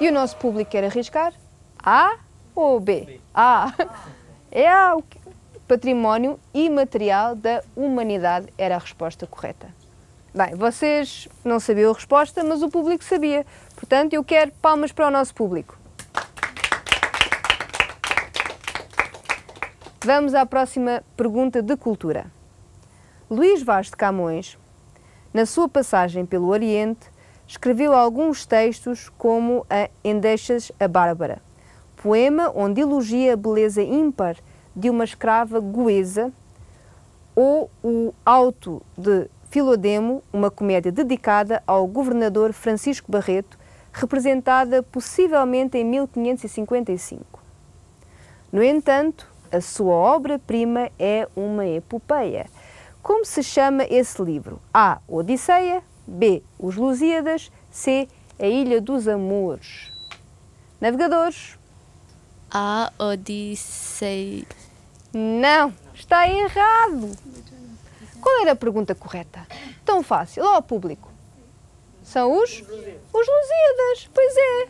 E o nosso público quer arriscar? A ou B? A. É A, o património imaterial da humanidade era a resposta correta. Bem, vocês não sabiam a resposta, mas o público sabia. Portanto, eu quero palmas para o nosso público. Vamos à próxima pergunta de cultura. Luís Vaz de Camões, na sua passagem pelo Oriente, escreveu alguns textos como a Endechas a Bárbara, poema onde elogia a beleza ímpar de uma escrava goesa, ou o Auto de Filodemo, uma comédia dedicada ao governador Francisco Barreto, representada possivelmente em 1555. No entanto, a sua obra-prima é uma epopeia. Como se chama esse livro? A. Odisseia, B. Os Lusíadas, C. A Ilha dos Amores. Navegadores? A. Odisseia. Não, está errado. Qual era a pergunta correta? Tão fácil, ao público. São os Lusíadas, pois é.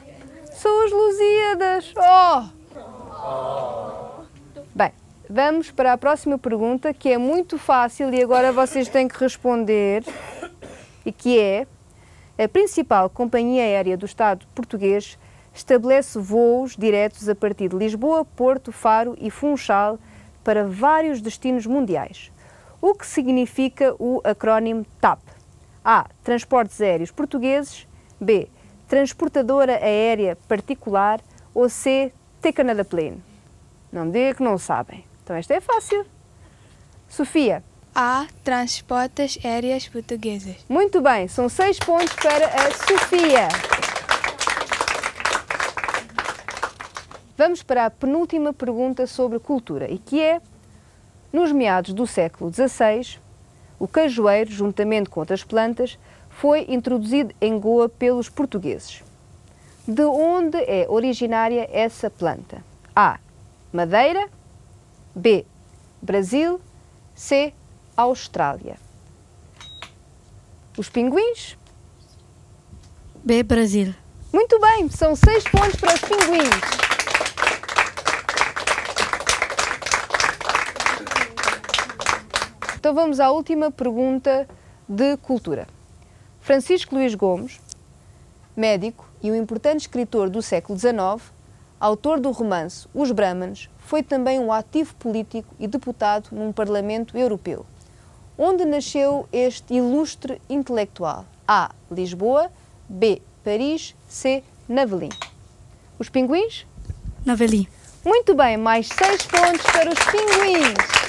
São os Lusíadas. Oh! Bem, vamos para a próxima pergunta, que é muito fácil e agora vocês têm que responder, e que é: a principal companhia aérea do Estado português estabelece voos diretos a partir de Lisboa, Porto, Faro e Funchal para vários destinos mundiais. O que significa o acrónimo TAP? A. Transportes Aéreos Portugueses, B. Transportadora Aérea Particular, ou C. T-Canada Plane? Não me diga que não sabem. Então esta é fácil. Sofia? A. Transportes Aéreas Portuguesas. Muito bem, são 6 pontos para a Sofia. Vamos para a penúltima pergunta sobre cultura, e que é: nos meados do século XVI, o cajueiro, juntamente com outras plantas, foi introduzido em Goa pelos portugueses. De onde é originária essa planta? A. Madeira, B. Brasil, C. Austrália. Os pinguins? B. Brasil. Muito bem, são 6 pontos para os pinguins. Então vamos à última pergunta de cultura. Francisco Luís Gomes, médico e um importante escritor do século XIX, autor do romance Os Brahmanes, foi também um ativo político e deputado num Parlamento Europeu. Onde nasceu este ilustre intelectual? A. Lisboa, B. Paris, C. Navelim. Os pinguins? Navelim. Muito bem, mais 6 pontos para os pinguins.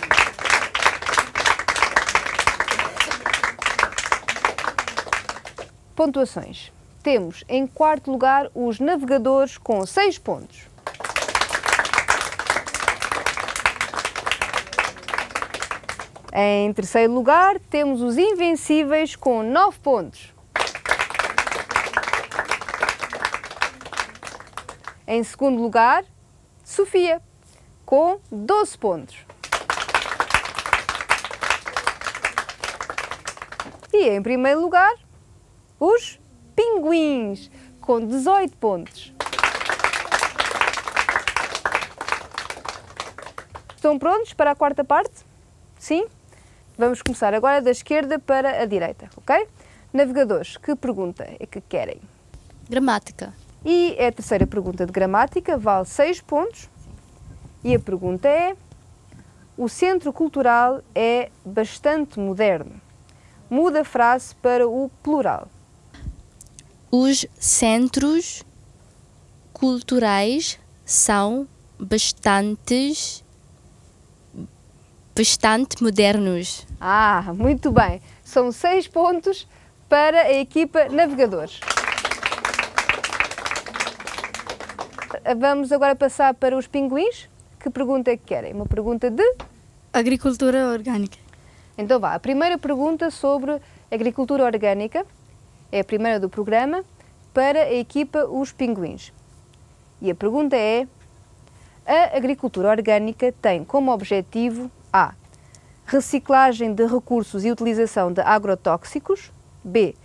Pontuações. Temos em quarto lugar os navegadores com 6 pontos. Em terceiro lugar temos os invencíveis com 9 pontos. Em segundo lugar, Sofia, com 12 pontos. E em primeiro lugar, os pinguins, com 18 pontos. Estão prontos para a quarta parte? Sim? Vamos começar agora da esquerda para a direita, ok? Navegadores, que pergunta é que querem? Gramática. E é a terceira pergunta de gramática, vale 6 pontos. E a pergunta é: o centro cultural é bastante moderno. Muda a frase para o plural. Os centros culturais são bastante modernos. Ah, muito bem. São 6 pontos para a equipa Navegadores. Vamos agora passar para os pinguins. Que pergunta é que querem? Uma pergunta de? Agricultura orgânica. Então vá, a primeira pergunta sobre agricultura orgânica é a primeira do programa para a equipa Os Pinguins. E a pergunta é: a agricultura orgânica tem como objetivo A. Reciclagem de recursos e utilização de agrotóxicos, B.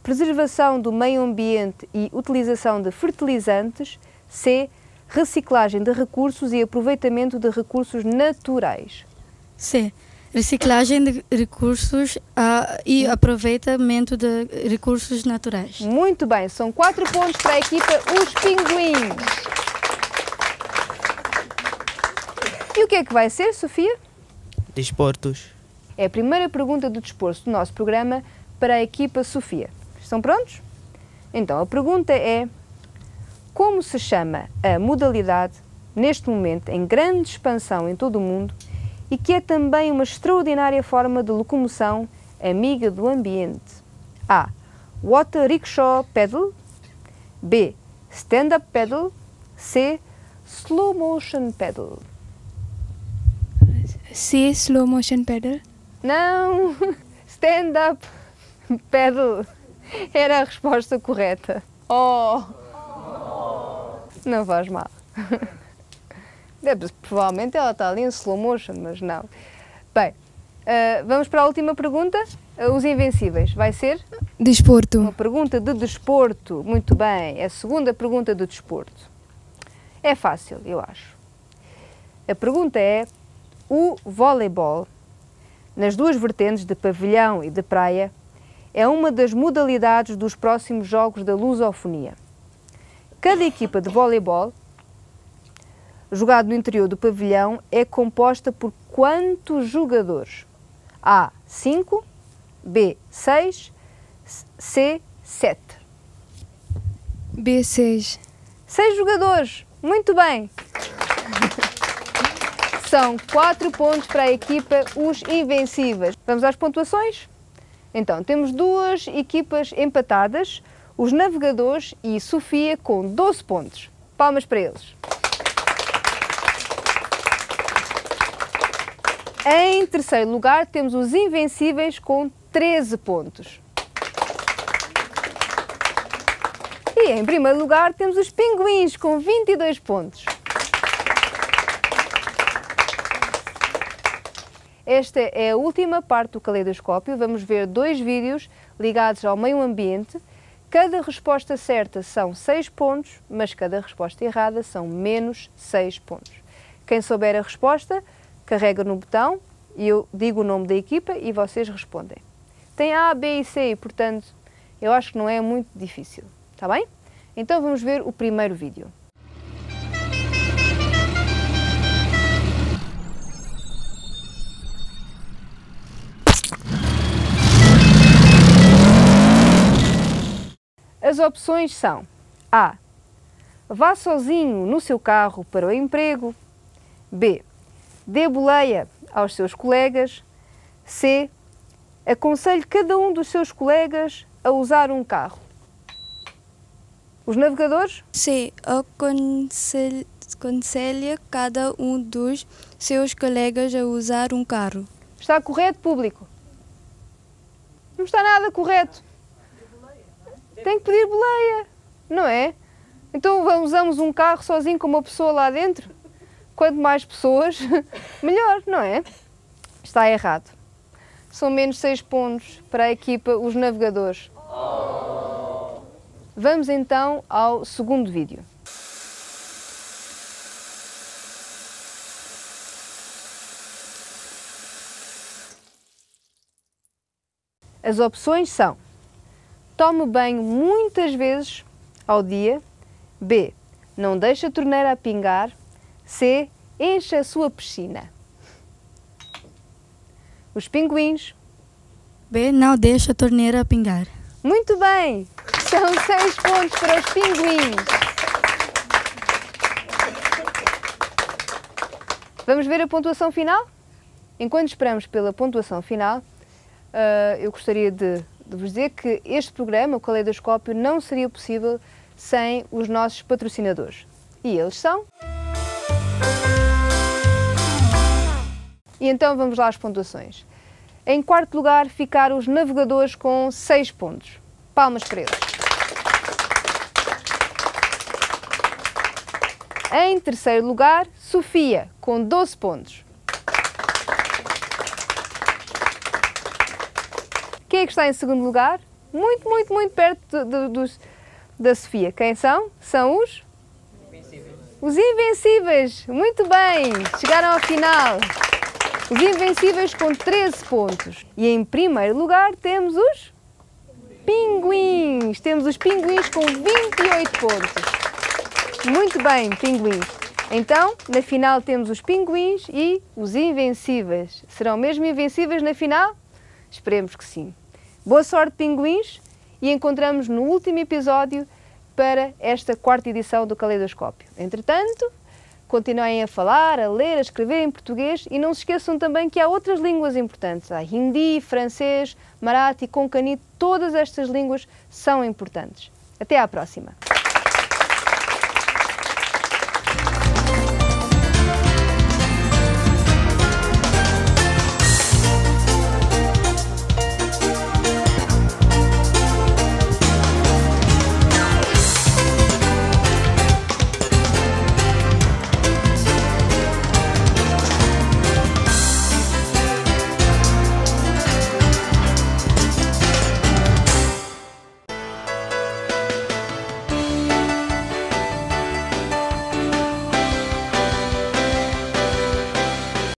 preservação do meio ambiente e utilização de fertilizantes. C. Reciclagem de recursos e aproveitamento de recursos naturais. C. Reciclagem de recursos e aproveitamento de recursos naturais. Muito bem, são 4 pontos para a equipa Os Pinguins. E o que é que vai ser, Sofia? Desportos. É a primeira pergunta do desporto do nosso programa para a equipa Sofia. Estão prontos? Então, a pergunta é: como se chama a modalidade, neste momento em grande expansão em todo o mundo, e que é também uma extraordinária forma de locomoção amiga do ambiente? A. Water Rickshaw Paddle. B. Stand-up Paddle. C. Slow Motion Paddle. C. Slow motion paddle. Não! Stand-up Paddle era a resposta correta. Oh! Não faz mal. Provavelmente ela está ali em slow motion, mas não. Bem, vamos para a última pergunta. Os Invencíveis. Vai ser? Desporto. Uma pergunta de desporto. Muito bem. É a segunda pergunta de desporto. É fácil, eu acho. A pergunta é: o voleibol, nas duas vertentes de pavilhão e de praia, é uma das modalidades dos próximos Jogos da Lusofonia. Cada equipa de voleibol, jogado no interior do pavilhão, é composta por quantos jogadores? A. 5, B. 6, C. 7. B. 6. 6 jogadores. Muito bem. São 4 pontos para a equipa Os Invencíveis. Vamos às pontuações? Então, temos duas equipas empatadas, os Navegadores e Sofia com 12 pontos. Palmas para eles. Em terceiro lugar, temos os Invencíveis com 13 pontos. E em primeiro lugar, temos os Pinguins com 22 pontos. Esta é a última parte do caleidoscópio. Vamos ver 2 vídeos ligados ao meio ambiente. Cada resposta certa são 6 pontos, mas cada resposta errada são menos 6 pontos. Quem souber a resposta, carrega no botão e eu digo o nome da equipa e vocês respondem. Tem A, B e C, e, portanto, eu acho que não é muito difícil. Está bem? Então vamos ver o primeiro vídeo. As opções são: A. Vá sozinho no seu carro para o emprego. B. Dê boleia aos seus colegas. C. Aconselhe cada um dos seus colegas a usar um carro. Os navegadores? C. Aconselhe cada um dos seus colegas a usar um carro. Está correto, público? Não está nada correto. Tem que pedir boleia, não é? Então usamos um carro sozinho com uma pessoa lá dentro? Quanto mais pessoas, melhor, não é? Está errado. São menos 6 pontos para a equipa Os Navegadores. Vamos então ao segundo vídeo. As opções são: tome banho muitas vezes ao dia. B. Não deixe a torneira a pingar. C. Encha a sua piscina. Os Pinguins. B. Não deixa a torneira a pingar. Muito bem! São 6 pontos para os Pinguins. Vamos ver a pontuação final? Enquanto esperamos pela pontuação final, eu gostaria de vos dizer que este programa, o Caleidoscópio, não seria possível sem os nossos patrocinadores. E eles são... E então vamos lá às pontuações. Em quarto lugar ficaram os Navegadores com 6 pontos. Palmas para eles. Em terceiro lugar, Sofia, com 12 pontos. Quem é que está em segundo lugar? Muito, muito, muito perto da Sofia. Quem são? São os? Os Invencíveis. Muito bem, chegaram ao final. Os Invencíveis com 13 pontos. E em primeiro lugar temos os Pinguins. Temos os Pinguins com 28 pontos. Muito bem, Pinguins. Então, na final temos os Pinguins e os Invencíveis. Serão mesmo invencíveis na final? Esperemos que sim. Boa sorte, Pinguins, e encontramos no último episódio para esta quarta edição do Caleidoscópio. Entretanto, continuem a falar, a ler, a escrever em português e não se esqueçam também que há outras línguas importantes. Há hindi, francês, marathi, konkani, todas estas línguas são importantes. Até à próxima!